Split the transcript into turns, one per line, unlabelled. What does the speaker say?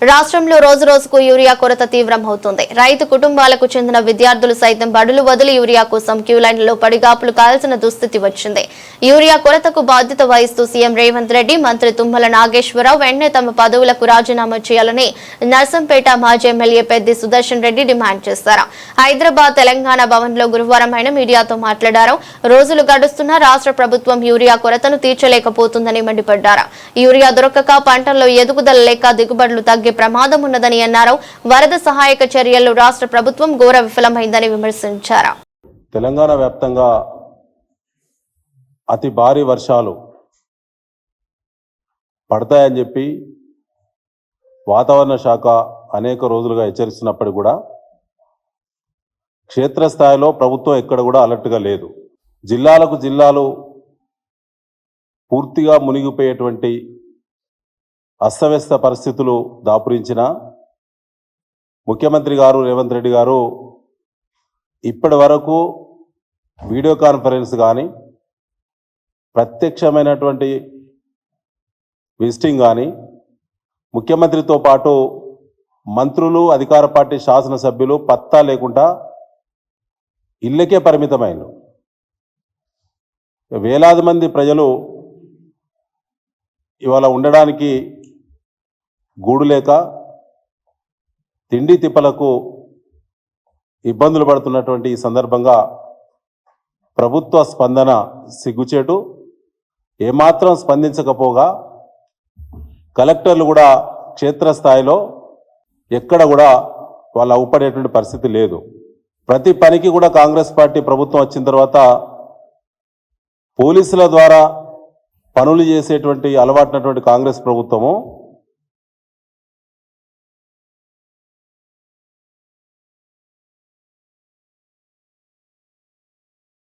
రాష్ట్రంలో రోజు రోజుకు యూరియా కొరత తీవ్రమవుతోంది. రైతు కుటుంబాలకు చెందిన విద్యార్థులు సైతం బడులు వదిలి యూరియా కోసం క్యూ లైన్లలో పడిగాపులు కాల్సిన దుస్థితి వచ్చింది. యూరియా కొరతకు బాధ్యత వహిస్తూ సీఎం రేవంత్ రెడ్డి, మంత్రి తుమ్మల నాగేశ్వరరావు వెంటనే తమ పదవులకు రాజీనామా చేయాలని నర్సంపేట మాజీ ఎమ్మెల్యే పెద్ది సుదర్శన్ రెడ్డి డిమాండ్ చేశారు. హైదరాబాద్ తెలంగాణ భవన్ లో గురువారం ఆయన మీడియాతో మాట్లాడారు. రోజులు గడుస్తున్నా రాష్ట్ర ప్రభుత్వం యూరియా కొరతను తీర్చలేకపోతుందని మండిపడ్డారు. యూరియా దొరకక పంటల్లో ఎదుగుదల లేక దిగుబడులు తగ్గే ప్రమాదం ఉన్నదని అన్నారు. వరద సహాయక చర్యల్లో రాష్ట్ర ప్రభుత్వం ఘోర విఫలమైందని విమర్శించారు.
తెలంగాణ వ్యాప్తంగా అతి భారీ వర్షాలు పడతాయని చెప్పి వాతావరణ శాఖ అనేక రోజులుగా హెచ్చరిస్తున్నప్పటికీ కూడా క్షేత్రస్థాయిలో ప్రభుత్వం ఎక్కడ కూడా అలర్ట్గా లేదు. జిల్లాలకు జిల్లాలు పూర్తిగా మునిగిపోయేటువంటి అస్తవ్యస్త పరిస్థితులు దాపురించిన ముఖ్యమంత్రి గారు రేవంత్ రెడ్డి గారు ఇప్పటి వరకు వీడియో కాన్ఫరెన్స్ కానీ ప్రత్యక్షమైనటువంటి విజిటింగ్ కానీ ముఖ్యమంత్రితో పాటు మంత్రులు, అధికార పార్టీ శాసనసభ్యులు పత్తా లేకుండా ఇళ్ళకే పరిమితమైనరు. వేలాది మంది ప్రజలు ఇవాళ ఉండడానికి గూడు లేక తిండి తిప్పలకు ఇబ్బందులు పడుతున్నటువంటి ఈ సందర్భంగా ప్రభుత్వ స్పందన సిగ్గుచేటు. ఏమాత్రం స్పందించకపోగా కలెక్టర్లు కూడా క్షేత్రస్థాయిలో ఎక్కడ కూడా వాళ్ళ ఊపడేటువంటి పరిస్థితి లేదు. ప్రతి పనికి కూడా కాంగ్రెస్ పార్టీ ప్రభుత్వం వచ్చిన తర్వాత పోలీసుల ద్వారా పనులు చేసేటువంటి అలవాటునటువంటి కాంగ్రెస్ ప్రభుత్వము